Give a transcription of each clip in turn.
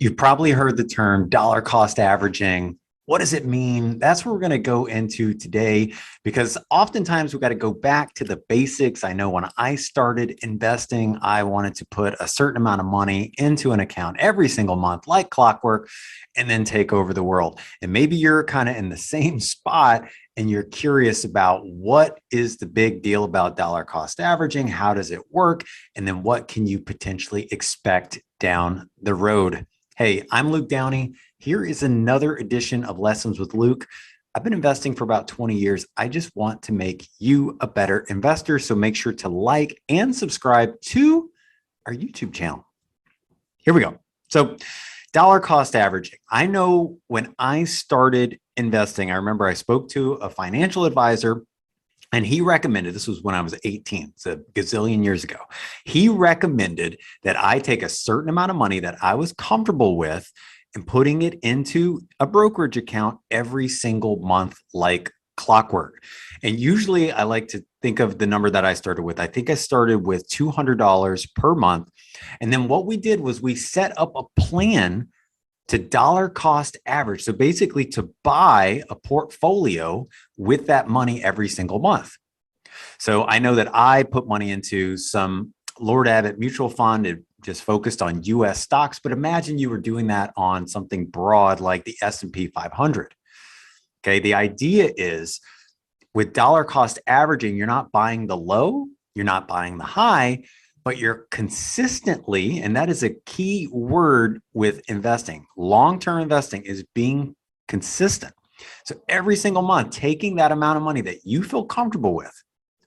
You've probably heard the term dollar cost averaging. What does it mean? That's what we're going to go into today, because oftentimes we've got to go back to the basics. I know when I started investing, I wanted to put a certain amount of money into an account every single month, like clockwork, and then take over the world. And maybe you're kind of in the same spot and you're curious about what is the big deal about dollar cost averaging? How does it work? And then what can you potentially expect down the road? Hey, I'm Luke Downey. Here is another edition of Lessons with Luke. I've been investing for about 20 years. I just want to make you a better investor. So make sure to like and subscribe to our YouTube channel. Here we go. So dollar cost averaging. I know when I started investing, I remember I spoke to a financial advisor and he recommended, this was when I was 18, it's a gazillion years ago. He recommended that I take a certain amount of money that I was comfortable with and putting it into a brokerage account every single month, like clockwork. And usually I like to think of the number that I started with. I think I started with $200 per month. And then what we did was we set up a plan to dollar cost average. So basically to buy a portfolio with that money every single month. So I know that I put money into some Lord Abbott mutual fund. It just focused on US stocks, but imagine you were doing that on something broad like the S&P 500. Okay. The idea is with dollar cost averaging, you're not buying the low, you're not buying the high, but you're consistently, and that is a key word with investing. Long-term investing is being consistent. So every single month, taking that amount of money that you feel comfortable with,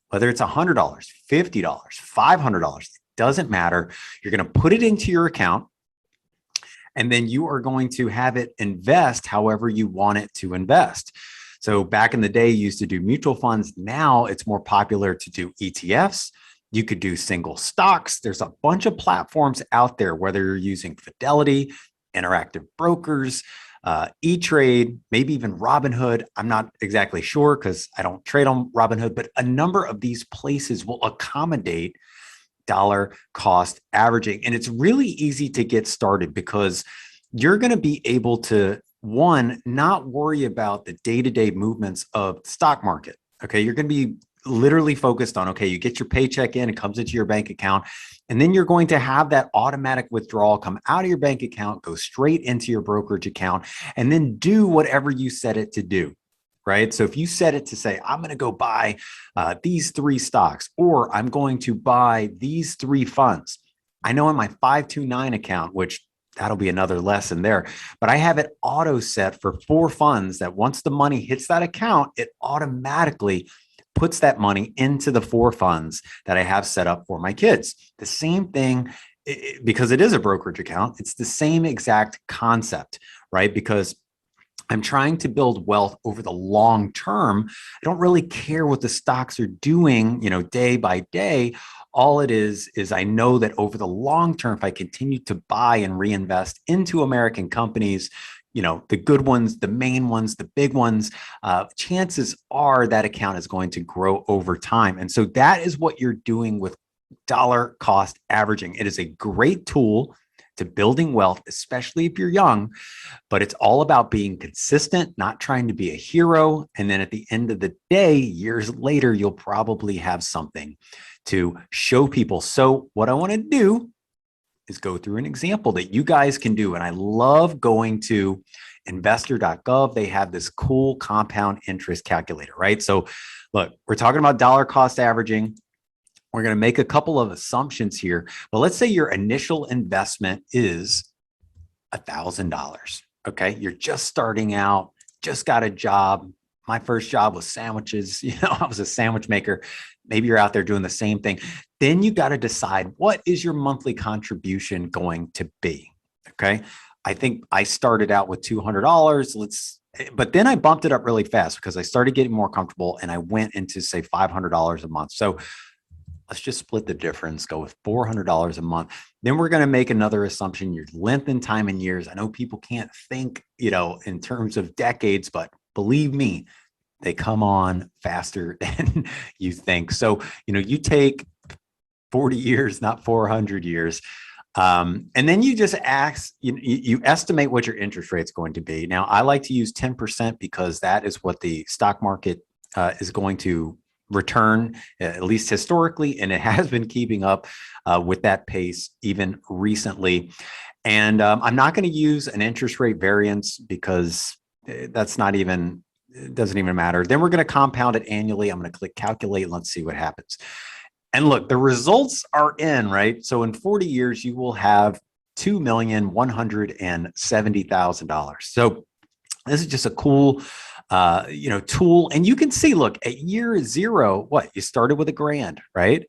whether it's $100, $50, $500, it doesn't matter. You're going to put it into your account, and then you are going to have it invest however you want it to invest. So back in the day, you used to do mutual funds. Now it's more popular to do ETFs. You could do single stocks. There's a bunch of platforms out there, whether you're using Fidelity, Interactive Brokers, E-Trade, maybe even Robinhood. I'm not exactly sure because I don't trade on Robinhood, but a number of these places will accommodate dollar cost averaging. And it's really easy to get started because you're going to be able to, one, not worry about the day-to-day movements of the stock market. Okay. You're going to be literally focused on, okay, you get your paycheck in, it comes into your bank account, and then you're going to have that automatic withdrawal come out of your bank account, go straight into your brokerage account, and then do whatever you set it to do, right? So if you set it to say, I'm going to go buy these 3 stocks, or I'm going to buy these 3 funds. I know in my 529 account, which that'll be another lesson there, but I have it auto set for 4 funds that once the money hits that account, it automatically puts that money into the 4 funds that I have set up for my kids. The same thing, because it is a brokerage account, it's the same exact concept, right? Because I'm trying to build wealth over the long term. I don't really care what the stocks are doing, day by day. All it is I know that over the long term, if I continue to buy and reinvest into American companies, the good ones, the main ones, the big ones, chances are that account is going to grow over time. And so that is what you're doing with dollar cost averaging. It is a great tool to building wealth, especially if you're young, but it's all about being consistent, not trying to be a hero. And then at the end of the day, years later, you'll probably have something to show people. So what I want to do is go through an example that you guys can do. And I love going to investor.gov. They have this cool compound interest calculator, right? So look, we're talking about dollar cost averaging. We're going to make a couple of assumptions here, but let's say your initial investment is $1,000. Okay. You're just starting out, just got a job. My first job was sandwiches. I was a sandwich maker. Maybe you're out there doing the same thing. Then you got to decide, what is your monthly contribution going to be? Okay. I think I started out with $200. But then I bumped it up really fast because I started getting more comfortable and I went into say $500 a month. So let's just split the difference, go with $400 a month. Then we're going to make another assumption, your length and time in years. I know people can't think, in terms of decades, but believe me, they come on faster than you think. So, you take 40 years, not 400 years. And then you just you estimate what your interest rate is going to be. Now, I like to use 10% because that is what the stock market is going to return, at least historically, and it has been keeping up with that pace even recently. And I'm not going to use an interest rate variance because that's not even, it doesn't even matter. Then we're going to compound it annually. I'm going to click calculate and let's see what happens. And look, the results are in, right? So in 40 years, you will have $2,170,000. So this is just a cool, tool. And you can see, look, at year zero, what you started with $1,000, right?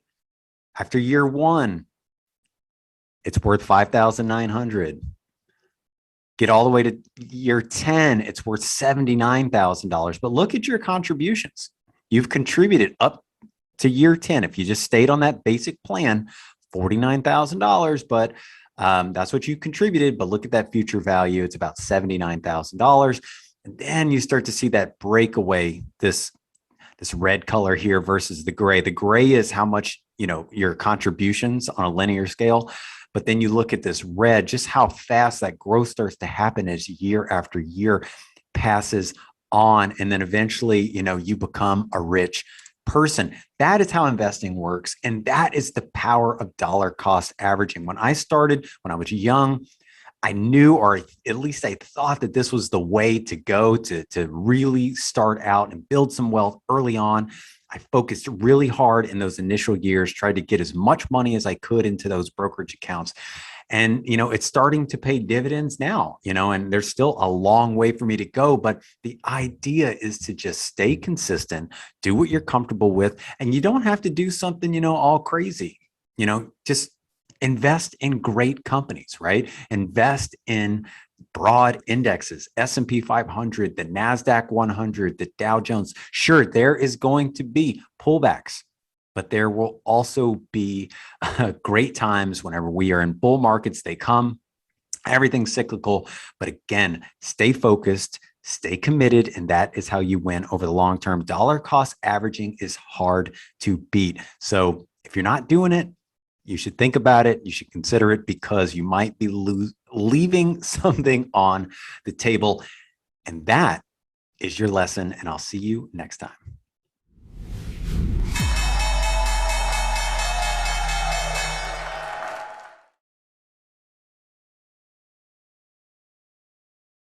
After year one, it's worth 5,900. Get all the way to year 10, it's worth $79,000. But look at your contributions. You've contributed up to year 10. If you just stayed on that basic plan, $49,000, but that's what you contributed. But look at that future value. It's about $79,000. And then you start to see that breakaway, this red color here versus the gray. The gray is how much, your contributions on a linear scale. But then you look at this red, just how fast that growth starts to happen as year after year passes on. And then eventually, you become a rich person. That is how investing works. And that is the power of dollar cost averaging. When I started, when I was young, I knew, or at least I thought, that this was the way to go to really start out and build some wealth early on. I focused really hard in those initial years, tried to get as much money as I could into those brokerage accounts. And, it's starting to pay dividends now, and there's still a long way for me to go. But the idea is to just stay consistent, do what you're comfortable with. And you don't have to do something, all crazy, just invest in great companies, right? Invest in broad indexes, S&P 500, the NASDAQ 100, the Dow Jones. Sure, there is going to be pullbacks, but there will also be great times whenever we are in bull markets. They come, everything's cyclical. But again, stay focused, stay committed, and that is how you win over the long term. Dollar cost averaging is hard to beat. So if you're not doing it, you should think about it. You should consider it, because you might be leaving something on the table. And that is your lesson. And I'll see you next time.